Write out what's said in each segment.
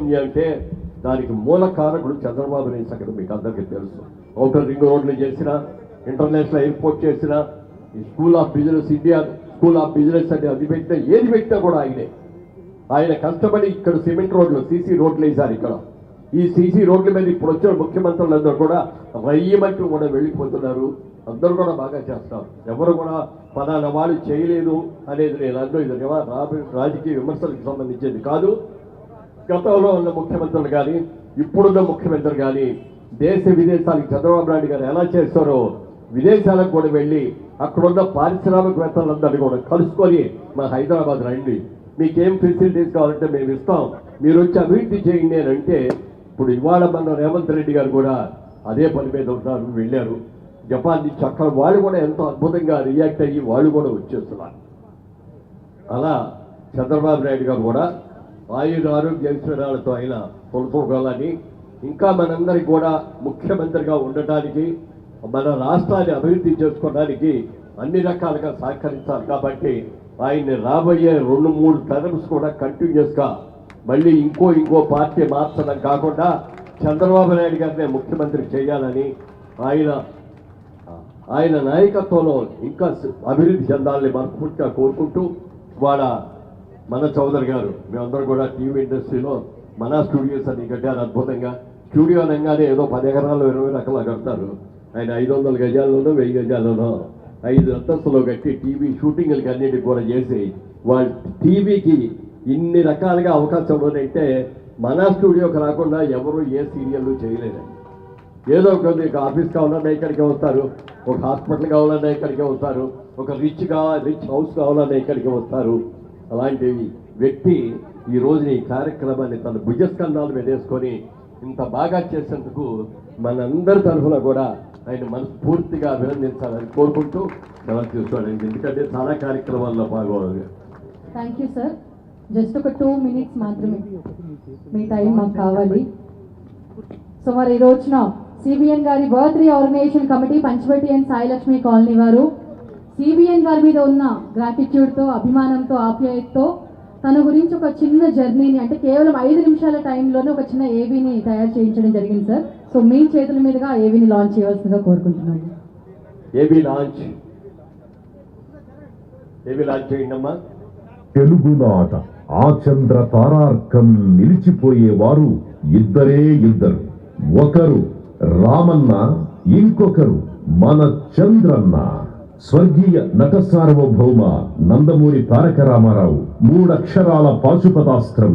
ఉంది అంటే దానికి మూల కారకుడు చంద్రబాబు నాయుడు సంగతి మీకు అందరికీ తెలుసు. ఔటర్ రింగ్ రోడ్లు చేసినా, ఇంటర్నేషనల్ ఎయిర్పోర్ట్ చేసినా, ఈ school of business India school of business అంటే అది పెట్టినా ఏది పెట్టినా కూడా ఆయన కష్టపడి ఇక్కడ సిమెంట్ రోడ్లు సీసీ రోడ్లు వేశారు. ఇక్కడ ఈ సీసీ రోడ్ల మీద ఇప్పుడు వచ్చిన ముఖ్యమంత్రులందరూ కూడా రయ్యమంటూ కూడా వెళ్ళిపోతున్నారు. అందరూ కూడా బాగా చేస్తారు. ఎవరు కూడా పలానా వాళ్ళు చేయలేదు అనేది నేను అందరూ ఇది రాజకీయ విమర్శలకు సంబంధించేది కాదు. గతంలో ఉన్న ముఖ్యమంత్రులు కానీ ఇప్పుడున్న ముఖ్యమంత్రి కానీ దేశ విదేశాలకు చంద్రబాబు నాయుడు గారు ఎలా చేస్తారో విదేశాలకు కూడా వెళ్ళి అక్కడున్న పారిశ్రామికవేత్తలందరినీ కూడా కలుసుకొని మా హైదరాబాద్ రండి, మీకేం ఫెసిలిటీస్ కావాలంటే మేము ఇస్తాం, మీరు వచ్చి అభివృద్ధి చేయండి అని అంటే ఇప్పుడు ఇవాళ మన రేవంత్ రెడ్డి గారు కూడా అదే పని మీద ఉన్నారు, వెళ్ళారు జపాన్ నుంచి. అక్కడ వాళ్ళు కూడా ఎంతో అద్భుతంగా రియాక్ట్ అయ్యి వాళ్ళు కూడా వచ్చేస్తున్నారు. అలా చంద్రబాబు నాయుడు గారు కూడా ఆరోగ్య ఐశ్వర్యాలతో ఆయన కొనుక్కోగలని ఇంకా మనందరికీ కూడా ముఖ్యమంత్రిగా ఉండటానికి మన రాష్ట్రాన్ని అభివృద్ధి చేసుకోవడానికి అన్ని రకాలుగా సహకరించాలి. కాబట్టి ఆయన్ని రాబోయే 2-3 టర్మ్స్ కూడా కంటిన్యూస్గా మళ్ళీ ఇంకో పార్టీ మార్చడం కాకుండా చంద్రబాబు నాయుడు గారినే ముఖ్యమంత్రి చేయాలని ఆయన నాయకత్వంలో ఇంకా అభివృద్ధి చెందాలని మనస్ఫూర్తిగా కోరుకుంటూ మన చౌదరి గారు మేమందరూ కూడా టీవీ ఇండస్ట్రీలో మన స్టూడియోస్ అని కట్టారు అద్భుతంగా. స్టూడియో అనగానే ఏదో 10 ఎకరాల్లో 20 రకాలు కడతారు. ఆయన 500 గజాల్లోనో 1000 గజాల్లోనో 5 అంతస్తులో కట్టి టీవీ షూటింగ్లకి అన్నిటికి కూడా చేసి వాళ్ళ టీవీకి ఇన్ని రకాలుగా అవకాశం ఉందంటే మన స్టూడియోకి రాకుండా ఎవరు ఏ సీరియల్ చేయలేదండి. ఏదో ఒక ఆఫీస్ కావాలన్నా ఇక్కడికే వస్తారు, ఒక హాస్పిటల్ కావాలన్నా ఇక్కడికే వస్తారు, ఒక రిచ్ హౌస్ కావాలన్నా ఇక్కడికే వస్తారు. అలాంటి వ్యక్తి ఈ రోజున ఈ కార్యక్రమాన్ని తన భుజస్కంధాల మీద వేసుకొని ఇంత బాగా చేసేందుకు మనందరి తరఫున కూడా ఆయన మనస్ఫూర్తిగా అభినందించాలని కోరుకుంటూ సెలవు తీసుకోవాలండి. ఎందుకంటే చాలా కార్యక్రమాల్లో పాల్గొనాలి. Thank you sir. జస్ట్ ఒక 2 minutes మాత్రమే మీ టైం మాకు కావాలి. సో మరి ఈ రోజున సిబిఎన్ గారి birthday organisation committee Panchavati and Sailakshmi colony వారు సిబిఎన్ గారి మీద ఉన్న గ్రాటిట్యూడ్తో, అభిమానంతో, ఆప్యాయతతో తన గురించి ఒక చిన్న జర్నీని అంటే కేవలం 5 నిమిషాల టైంలోనే ఒక చిన్న ఏవీని తయారు చేయించడం జరిగింది సార్. సో మీ చేతుల మీదుగా ఏవీని లాంచ్ చేయవలసిందిగా కోరుకుంటున్నాను. ఏవీ లాంచ్ చేయండి అమ్మా. తెలుగునాట ఆచంద్ర తారార్కం నిలిచిపోయేవారు ఇద్దరు. ఒకరు రామన్న, ఇంకొకరు మన చంద్రన్న. స్వర్గీయ నట సార్వభౌమ నందమూరి తారక రామారావు 3 అక్షరాల పాశుపతాస్త్రం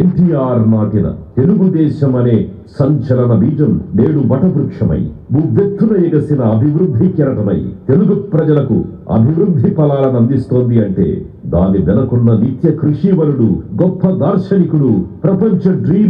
ఎన్టీఆర్ నాటిన తెలుగుదేశం అనే సంచలన బీజం నేడు వటవృక్షమై ఉవ్వెత్తున ఎగసిన అభివృద్ధి కెరటమై తెలుగు ప్రజలకు అభివృద్ధి ఫలాలను అందిస్తోంది అంటే దాని వెనకున్న నిత్య కృషివలుడు, గొప్ప దార్శనికుడు, ప్రపంచ డ్రీమ్